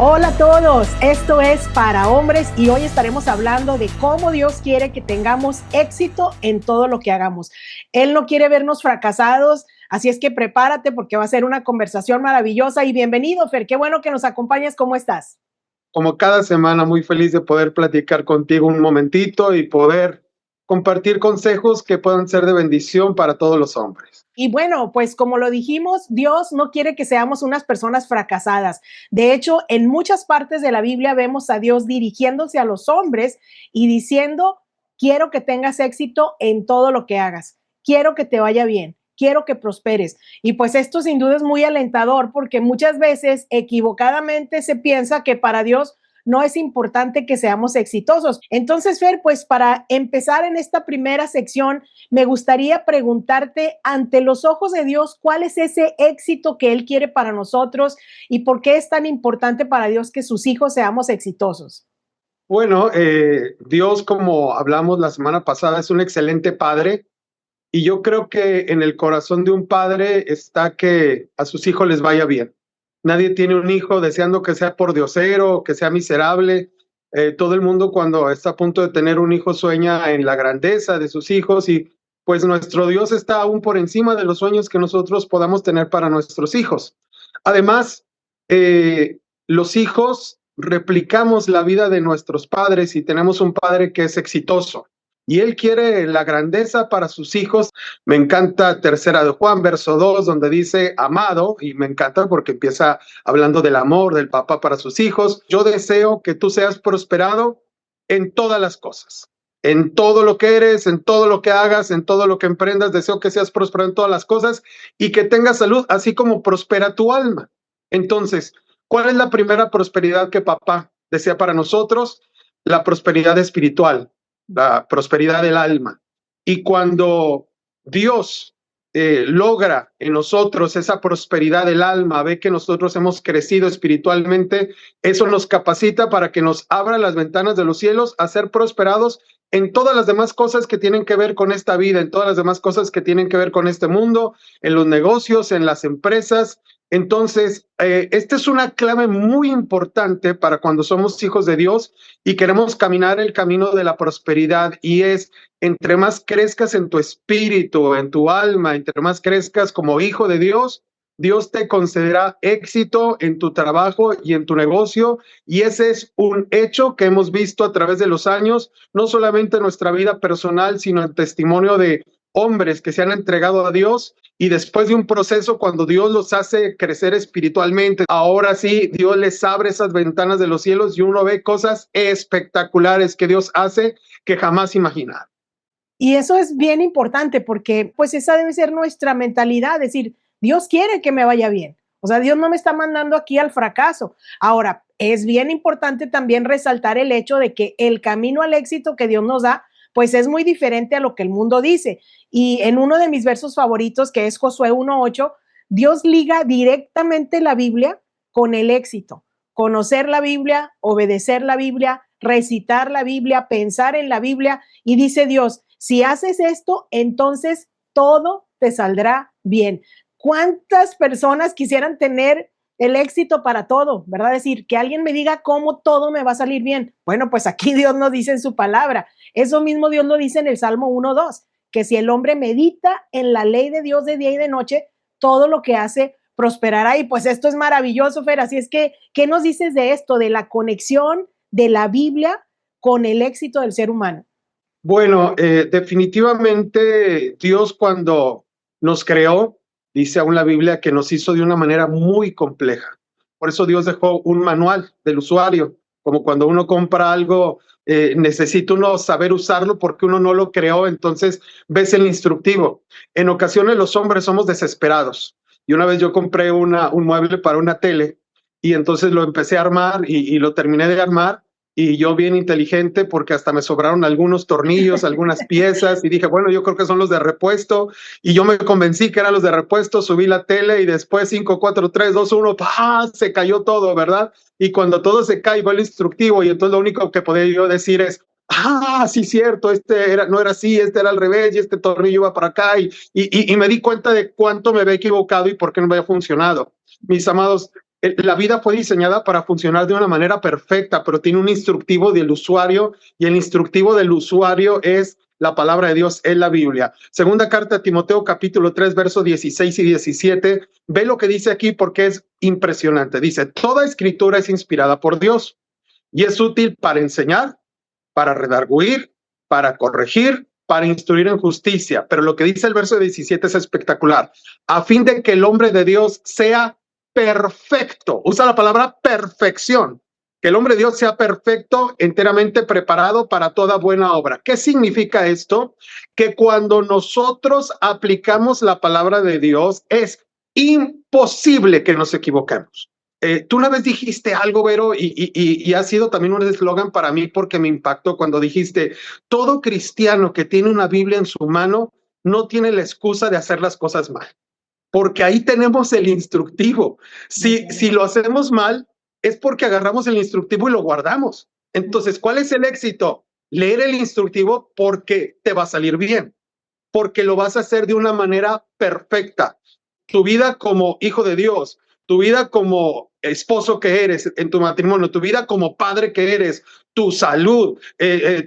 Hola a todos, esto es Para Hombres y hoy estaremos hablando de cómo Dios quiere que tengamos éxito en todo lo que hagamos. Él no quiere vernos fracasados, así es que prepárate porque va a ser una conversación maravillosa y bienvenido, Fer, qué bueno que nos acompañes, ¿cómo estás? Como cada semana, muy feliz de poder platicar contigo un momentito y poder compartir consejos que puedan ser de bendición para todos los hombres. Y bueno, pues como lo dijimos, Dios no quiere que seamos unas personas fracasadas. De hecho, en muchas partes de la Biblia vemos a Dios dirigiéndose a los hombres y diciendo, quiero que tengas éxito en todo lo que hagas, quiero que te vaya bien, quiero que prosperes. Y pues esto sin duda es muy alentador porque muchas veces equivocadamente se piensa que para Dios no es importante que seamos exitosos. Entonces, Fer, pues para empezar en esta primera sección, me gustaría preguntarte, ante los ojos de Dios, ¿cuál es ese éxito que Él quiere para nosotros y por qué es tan importante para Dios que sus hijos seamos exitosos? Bueno, Dios, como hablamos la semana pasada, es un excelente padre y yo creo que en el corazón de un padre está que a sus hijos les vaya bien. Nadie tiene un hijo deseando que sea pordiosero, que sea miserable. Todo el mundo cuando está a punto de tener un hijo sueña en la grandeza de sus hijos y pues nuestro Dios está aún por encima de los sueños que nosotros podamos tener para nuestros hijos. Además, los hijos replicamos la vida de nuestros padres y tenemos un padre que es exitoso y él quiere la grandeza para sus hijos. Me encanta Tercera de Juan, verso 2, donde dice amado, y me encanta porque empieza hablando del amor del papá para sus hijos. Yo deseo que tú seas prosperado en todas las cosas, en todo lo que eres, en todo lo que hagas, en todo lo que emprendas. Deseo que seas prosperado en todas las cosas y que tengas salud, así como prospera tu alma. Entonces, ¿cuál es la primera prosperidad que papá desea para nosotros? La prosperidad espiritual, la prosperidad del alma. Y cuando Dios logra en nosotros esa prosperidad del alma, ve que nosotros hemos crecido espiritualmente, eso nos capacita para que nos abra las ventanas de los cielos a ser prosperados en todas las demás cosas que tienen que ver con esta vida, en todas las demás cosas que tienen que ver con este mundo, en los negocios, en las empresas. Entonces, esta es una clave muy importante para cuando somos hijos de Dios y queremos caminar el camino de la prosperidad, y es entre más crezcas en tu espíritu, en tu alma, entre más crezcas como hijo de Dios, Dios te concederá éxito en tu trabajo y en tu negocio, y ese es un hecho que hemos visto a través de los años, no solamente en nuestra vida personal, sino en testimonio de hombres que se han entregado a Dios y después de un proceso cuando Dios los hace crecer espiritualmente, ahora sí, Dios les abre esas ventanas de los cielos y uno ve cosas espectaculares que Dios hace que jamás imaginar. Y eso es bien importante porque pues esa debe ser nuestra mentalidad, es decir, Dios quiere que me vaya bien. O sea, Dios no me está mandando aquí al fracaso. Ahora, es bien importante también resaltar el hecho de que el camino al éxito que Dios nos da, pues es muy diferente a lo que el mundo dice. Y en uno de mis versos favoritos, que es Josué 1:8, Dios liga directamente la Biblia con el éxito. Conocer la Biblia, obedecer la Biblia, recitar la Biblia, pensar en la Biblia, y dice Dios, si haces esto, entonces todo te saldrá bien. ¿Cuántas personas quisieran tener el éxito para todo, verdad? Es decir, que alguien me diga cómo todo me va a salir bien. Bueno, pues aquí Dios nos dice en su palabra. Eso mismo Dios lo dice en el Salmo 1:2, que si el hombre medita en la ley de Dios de día y de noche, todo lo que hace prosperará. Y pues esto es maravilloso, Fer. Así es que, ¿qué nos dices de esto, de la conexión de la Biblia con el éxito del ser humano? Bueno, definitivamente Dios cuando nos creó, dice aún la Biblia que nos hizo de una manera muy compleja. Por eso Dios dejó un manual del usuario, como cuando uno compra algo, necesita uno saber usarlo porque uno no lo creó, entonces ves el instructivo. En ocasiones los hombres somos desesperados. Y una vez yo compré un mueble para una tele y entonces lo empecé a armar y lo terminé de armar. Y yo bien inteligente porque hasta me sobraron algunos tornillos, algunas piezas y dije, bueno, yo creo que son los de repuesto y yo me convencí que eran los de repuesto, subí la tele y después 5, 4, 3, 2, 1, ¡pah! Se cayó todo, ¿verdad? Y cuando todo se cae va el instructivo y entonces lo único que podía yo decir es, sí, cierto, no era así, este era al revés y este tornillo iba para acá y me di cuenta de cuánto me había equivocado y por qué no me había funcionado. Mis amados, La vida fue diseñada para funcionar de una manera perfecta, pero tiene un instructivo del usuario y el instructivo del usuario es la palabra de Dios, es la Biblia. Segunda carta a Timoteo, capítulo 3, versos 16 y 17. Ve lo que dice aquí porque es impresionante. Dice, toda escritura es inspirada por Dios y es útil para enseñar, para redarguir, para corregir, para instruir en justicia. Pero lo que dice el verso 17 es espectacular. A fin de que el hombre de Dios sea perfecto. Usa la palabra perfección. Que el hombre de Dios sea perfecto, enteramente preparado para toda buena obra. ¿Qué significa esto? Que cuando nosotros aplicamos la palabra de Dios, es imposible que nos equivoquemos. Tú una vez dijiste algo, Vero, y ha sido también un eslogan para mí porque me impactó cuando dijiste, todo cristiano que tiene una Biblia en su mano no tiene la excusa de hacer las cosas mal, porque ahí tenemos el instructivo. Si lo hacemos mal, es porque agarramos el instructivo y lo guardamos. Entonces, ¿cuál es el éxito? Leer el instructivo porque te va a salir bien, porque lo vas a hacer de una manera perfecta. Tu vida como hijo de Dios, tu vida como esposo que eres en tu matrimonio, tu vida como padre que eres, tu salud,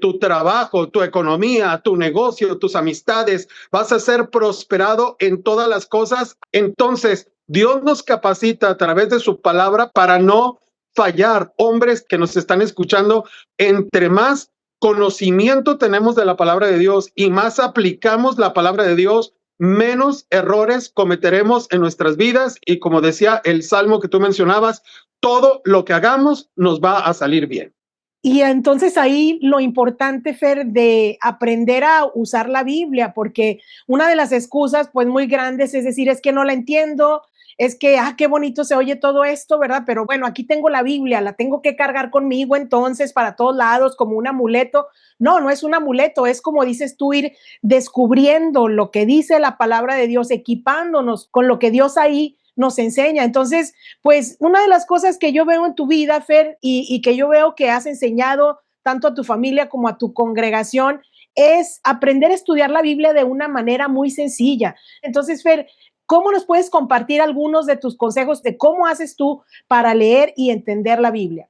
tu trabajo, tu economía, tu negocio, tus amistades, vas a ser prosperado en todas las cosas. Entonces, Dios nos capacita a través de su palabra para no fallar. Hombres que nos están escuchando, entre más conocimiento tenemos de la palabra de Dios y más aplicamos la palabra de Dios, menos errores cometeremos en nuestras vidas y como decía el salmo que tú mencionabas, todo lo que hagamos nos va a salir bien. Y entonces ahí lo importante, Fer, de aprender a usar la Biblia, porque una de las excusas pues muy grandes es decir, es que no la entiendo, es que, qué bonito se oye todo esto, ¿verdad? Pero bueno, aquí tengo la Biblia, la tengo que cargar conmigo entonces para todos lados como un amuleto. No, no es un amuleto, es como dices tú, ir descubriendo lo que dice la palabra de Dios, equipándonos con lo que Dios ahí nos enseña. Entonces, pues una de las cosas que yo veo en tu vida, Fer, y que yo veo que has enseñado tanto a tu familia como a tu congregación, es aprender a estudiar la Biblia de una manera muy sencilla. Entonces, Fer, ¿cómo nos puedes compartir algunos de tus consejos de cómo haces tú para leer y entender la Biblia?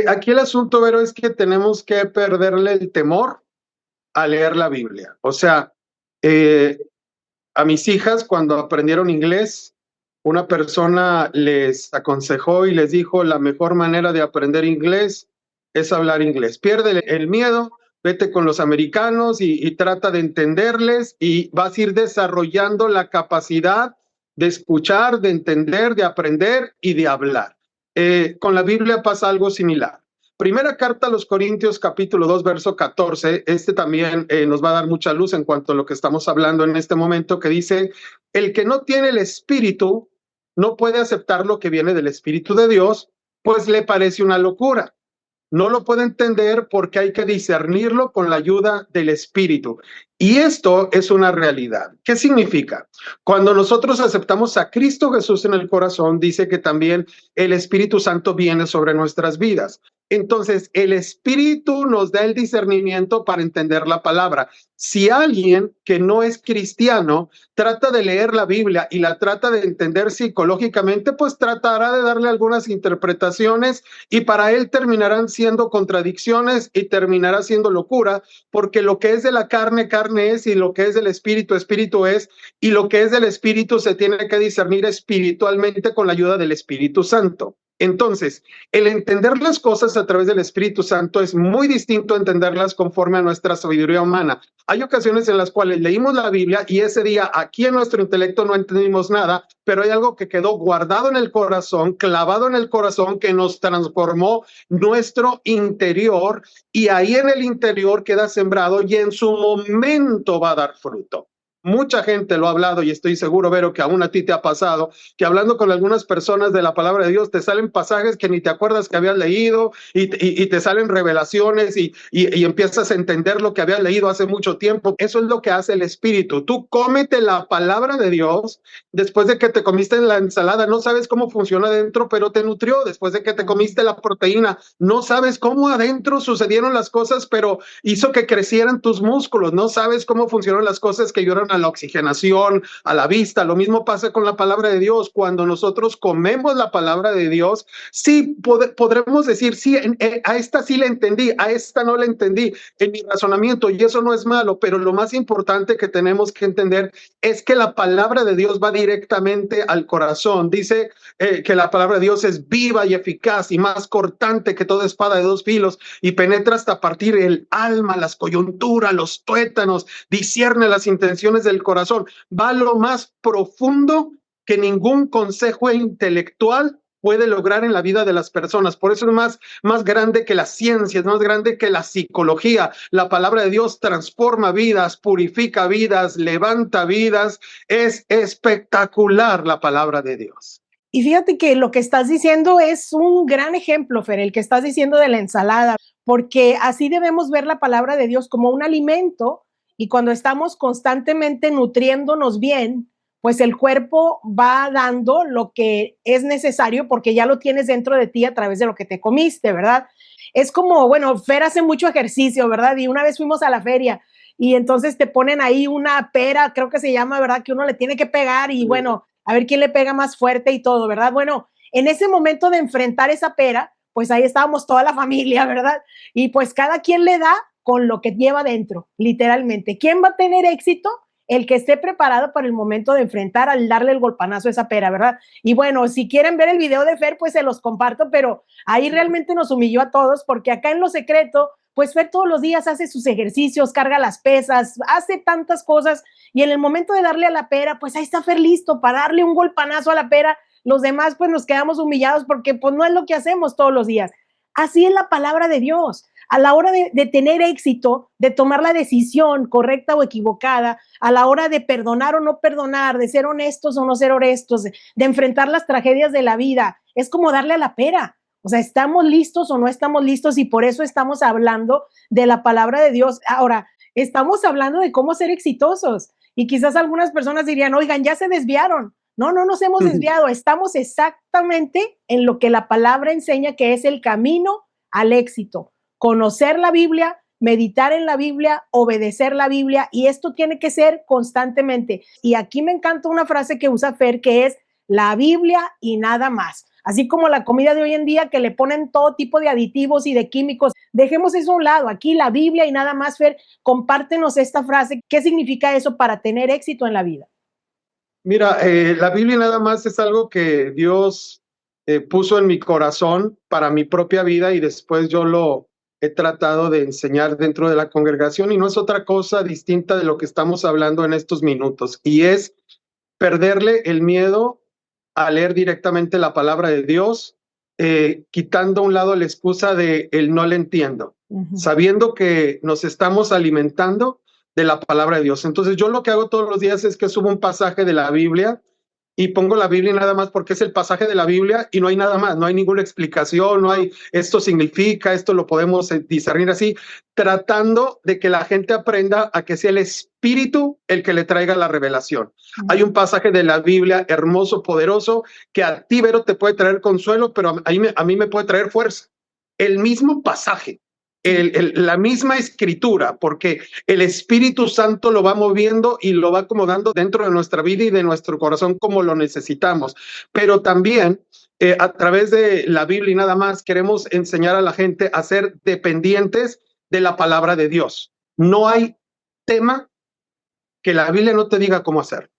Aquí el asunto, Vero, es que tenemos que perderle el temor a leer la Biblia. O sea, a mis hijas cuando aprendieron inglés, una persona les aconsejó y les dijo, la mejor manera de aprender inglés es hablar inglés. Pierde el miedo, vete con los americanos y trata de entenderles y vas a ir desarrollando la capacidad de escuchar, de entender, de aprender y de hablar. Con la Biblia pasa algo similar. Primera carta a los Corintios, capítulo 2, verso 14. Este también nos va a dar mucha luz en cuanto a lo que estamos hablando en este momento, que dice, el que no tiene el Espíritu no puede aceptar lo que viene del Espíritu de Dios, pues le parece una locura. No lo puede entender porque hay que discernirlo con la ayuda del Espíritu. Y esto es una realidad. ¿Qué significa? Cuando nosotros aceptamos a Cristo Jesús en el corazón, dice que también el Espíritu Santo viene sobre nuestras vidas. Entonces, el Espíritu nos da el discernimiento para entender la palabra. Si alguien que no es cristiano trata de leer la Biblia y la trata de entender psicológicamente, pues tratará de darle algunas interpretaciones y para él terminarán siendo contradicciones y terminará siendo locura, porque lo que es de la carne, carne es, y lo que es del espíritu, espíritu es, y lo que es del espíritu se tiene que discernir espiritualmente con la ayuda del Espíritu Santo. Entonces, el entender las cosas a través del Espíritu Santo es muy distinto a entenderlas conforme a nuestra sabiduría humana. Hay ocasiones en las cuales leímos la Biblia y ese día aquí en nuestro intelecto no entendimos nada, pero hay algo que quedó guardado en el corazón, clavado en el corazón, que nos transformó nuestro interior y ahí en el interior queda sembrado y en su momento va a dar fruto. Mucha gente lo ha hablado y estoy seguro, Vero, que aún a ti te ha pasado, que hablando con algunas personas de la palabra de Dios te salen pasajes que ni te acuerdas que habías leído y te salen revelaciones y empiezas a entender lo que habías leído hace mucho tiempo. Eso es lo que hace el Espíritu. Tú cómete la palabra de Dios después de que te comiste la ensalada. No sabes cómo funciona adentro, pero te nutrió. Después de que te comiste la proteína, no sabes cómo adentro sucedieron las cosas, pero hizo que crecieran tus músculos. No sabes cómo funcionan las cosas que ayudaron a la oxigenación, a la vista. Lo mismo pasa con la palabra de Dios. Cuando nosotros comemos la palabra de Dios, sí podremos decir, sí, a esta sí la entendí, a esta no la entendí en mi razonamiento, y eso no es malo, pero lo más importante que tenemos que entender es que la palabra de Dios va directamente al corazón. Dice que la palabra de Dios es viva y eficaz y más cortante que toda espada de dos filos y penetra hasta partir el alma, las coyunturas, los tuétanos, discierne las intenciones del corazón. Va a lo más profundo que ningún consejo intelectual puede lograr en la vida de las personas. Por eso es más grande que la ciencia, es más grande que la psicología. La palabra de Dios transforma vidas, purifica vidas, levanta vidas. Es espectacular la palabra de Dios. Y fíjate que lo que estás diciendo es un gran ejemplo, Fer, el que estás diciendo de la ensalada, porque así debemos ver la palabra de Dios como un alimento, y cuando estamos constantemente nutriéndonos bien, pues el cuerpo va dando lo que es necesario porque ya lo tienes dentro de ti a través de lo que te comiste, ¿verdad? Es como, bueno, Fer hace mucho ejercicio, ¿verdad? Y una vez fuimos a la feria y entonces te ponen ahí una pera, creo que se llama, ¿verdad? Que uno le tiene que pegar y bueno, a ver quién le pega más fuerte y todo, ¿verdad? Bueno, en ese momento de enfrentar esa pera, pues ahí estábamos toda la familia, ¿verdad? Y pues cada quien le da con lo que lleva dentro, literalmente. ¿Quién va a tener éxito? El que esté preparado para el momento de enfrentar al darle el golpanazo a esa pera, ¿verdad? Y bueno, si quieren ver el video de Fer, pues se los comparto, pero ahí realmente nos humilló a todos, porque acá en lo secreto, pues Fer todos los días hace sus ejercicios, carga las pesas, hace tantas cosas, y en el momento de darle a la pera, pues ahí está Fer listo para darle un golpanazo a la pera. Los demás pues nos quedamos humillados porque pues no es lo que hacemos todos los días. Así es la palabra de Dios. A la hora de tener éxito, de tomar la decisión correcta o equivocada, a la hora de perdonar o no perdonar, de ser honestos o no ser honestos, de enfrentar las tragedias de la vida, es como darle a la pera. O sea, ¿estamos listos o no estamos listos? Y por eso estamos hablando de la palabra de Dios. Ahora, estamos hablando de cómo ser exitosos. Y quizás algunas personas dirían, oigan, ya se desviaron. No, no nos hemos desviado. Estamos exactamente en lo que la palabra enseña, que es el camino al éxito. Conocer la Biblia, meditar en la Biblia, obedecer la Biblia, y esto tiene que ser constantemente. Y aquí me encanta una frase que usa Fer, que es la Biblia y nada más. Así como la comida de hoy en día, que le ponen todo tipo de aditivos y de químicos. Dejemos eso a un lado. Aquí la Biblia y nada más. Fer, compártenos esta frase. ¿Qué significa eso para tener éxito en la vida? Mira, la Biblia nada más es algo que Dios puso en mi corazón para mi propia vida, y después yo lo he tratado de enseñar dentro de la congregación, y no es otra cosa distinta de lo que estamos hablando en estos minutos, y es perderle el miedo a leer directamente la palabra de Dios, quitando a un lado la excusa de el no le entiendo, sabiendo que nos estamos alimentando de la palabra de Dios. Entonces yo lo que hago todos los días es que subo un pasaje de la Biblia y pongo la Biblia nada más porque es el pasaje de la Biblia y no hay nada más, no hay ninguna explicación, no hay esto significa, esto lo podemos discernir así, tratando de que la gente aprenda a que sea el Espíritu el que le traiga la revelación. Hay un pasaje de la Biblia hermoso, poderoso, que a ti, Vero, te puede traer consuelo, pero a mí me puede traer fuerza. El mismo pasaje, la misma escritura, porque el Espíritu Santo lo va moviendo y lo va acomodando dentro de nuestra vida y de nuestro corazón como lo necesitamos. Pero también a través de la Biblia y nada más queremos enseñar a la gente a ser dependientes de la palabra de Dios. No hay tema que la Biblia no te diga cómo hacer.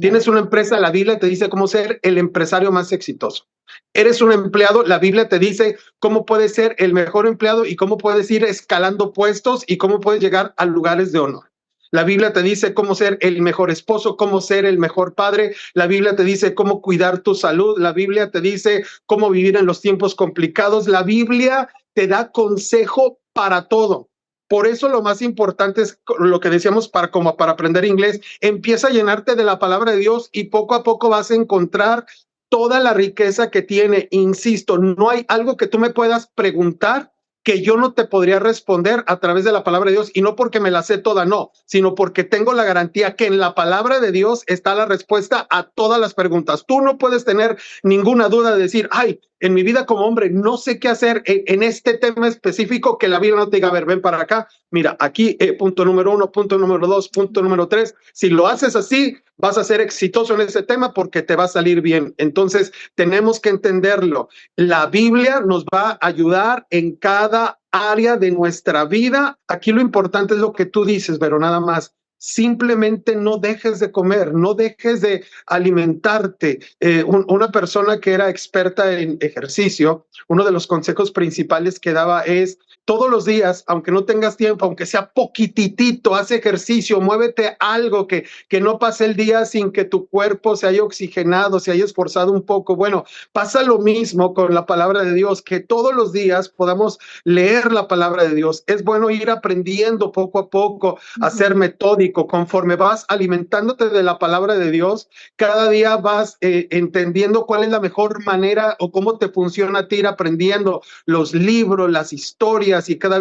Tienes una empresa, la Biblia te dice cómo ser el empresario más exitoso. Eres un empleado, la Biblia te dice cómo puedes ser el mejor empleado y cómo puedes ir escalando puestos y cómo puedes llegar a lugares de honor. La Biblia te dice cómo ser el mejor esposo, cómo ser el mejor padre. La Biblia te dice cómo cuidar tu salud. La Biblia te dice cómo vivir en los tiempos complicados. La Biblia te da consejo para todo. Por eso lo más importante es lo que decíamos para aprender inglés. Empieza a llenarte de la palabra de Dios y poco a poco vas a encontrar toda la riqueza que tiene. Insisto, no hay algo que tú me puedas preguntar que yo no te podría responder a través de la palabra de Dios, y no porque me la sé toda, no, sino porque tengo la garantía que en la palabra de Dios está la respuesta a todas las preguntas. Tú no puedes tener ninguna duda de decir, ay, en mi vida como hombre no sé qué hacer en este tema específico, que la Biblia no te diga, a ver, ven para acá, mira, aquí punto número 1, punto número 2, punto número 3, si lo haces así, vas a ser exitoso en ese tema porque te va a salir bien. Entonces, tenemos que entenderlo. La Biblia nos va a ayudar en cada área de nuestra vida. Aquí lo importante es lo que tú dices, pero nada más. Simplemente no dejes de comer, no dejes de alimentarte. Una persona que era experta en ejercicio, uno de los consejos principales que daba es: todos los días, aunque no tengas tiempo, aunque sea poquitito, haz ejercicio, muévete algo, que no pase el día sin que tu cuerpo se haya oxigenado, se haya esforzado un poco. Bueno, pasa lo mismo con la palabra de Dios, que todos los días podamos leer la palabra de Dios. Es bueno ir aprendiendo poco a poco, a ser metódico. Conforme vas alimentándote de la palabra de Dios, cada día vas entendiendo cuál es la mejor manera o cómo te funciona a ti, ir aprendiendo los libros, las historias, y cada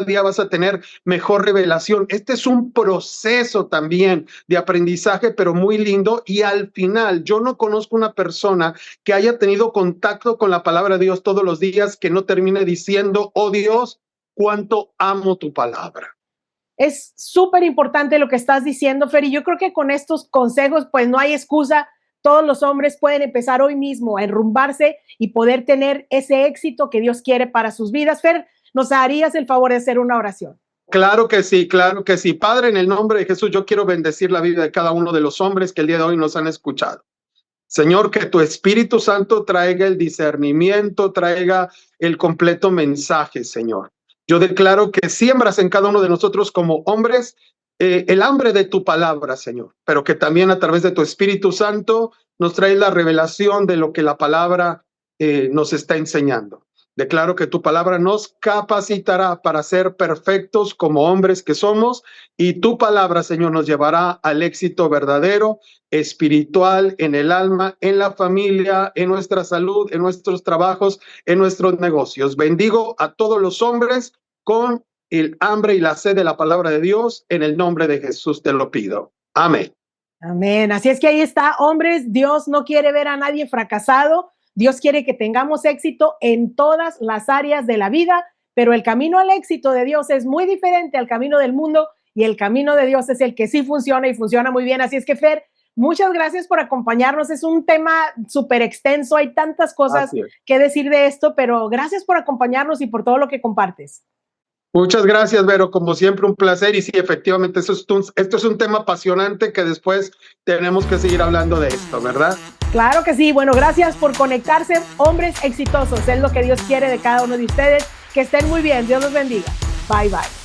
día vas a tener mejor revelación. Este es un proceso también de aprendizaje, pero muy lindo. Y al final, yo no conozco una persona que haya tenido contacto con la palabra de Dios todos los días que no termine diciendo: oh Dios, cuánto amo tu palabra. Es súper importante lo que estás diciendo, Fer, y yo creo que con estos consejos, pues no hay excusa. Todos los hombres pueden empezar hoy mismo a enrumbarse y poder tener ese éxito que Dios quiere para sus vidas. Fer, ¿nos harías el favor de hacer una oración? Claro que sí, claro que sí. Padre, en el nombre de Jesús, yo quiero bendecir la vida de cada uno de los hombres que el día de hoy nos han escuchado. Señor, que tu Espíritu Santo traiga el discernimiento, traiga el completo mensaje, Señor. Yo declaro que siembras en cada uno de nosotros como hombres el hambre de tu palabra, Señor, pero que también a través de tu Espíritu Santo nos trae la revelación de lo que la palabra nos está enseñando. Declaro que tu palabra nos capacitará para ser perfectos como hombres que somos, y tu palabra, Señor, nos llevará al éxito verdadero, espiritual, en el alma, en la familia, en nuestra salud, en nuestros trabajos, en nuestros negocios. Bendigo a todos los hombres con el hambre y la sed de la palabra de Dios. En el nombre de Jesús te lo pido. Amén. Amén. Así es que ahí está, hombres. Dios no quiere ver a nadie fracasado. Dios quiere que tengamos éxito en todas las áreas de la vida, pero el camino al éxito de Dios es muy diferente al camino del mundo, y el camino de Dios es el que sí funciona y funciona muy bien. Así es que, Fer, muchas gracias por acompañarnos. Es un tema súper extenso, hay tantas cosas que decir de esto, pero gracias por acompañarnos y por todo lo que compartes. Muchas gracias, Vero. Como siempre, un placer. Y sí, efectivamente, esto es un tema apasionante que después tenemos que seguir hablando de esto, ¿verdad? Claro que sí. Bueno, gracias por conectarse. Hombres exitosos, es lo que Dios quiere de cada uno de ustedes. Que estén muy bien. Dios los bendiga. Bye, bye.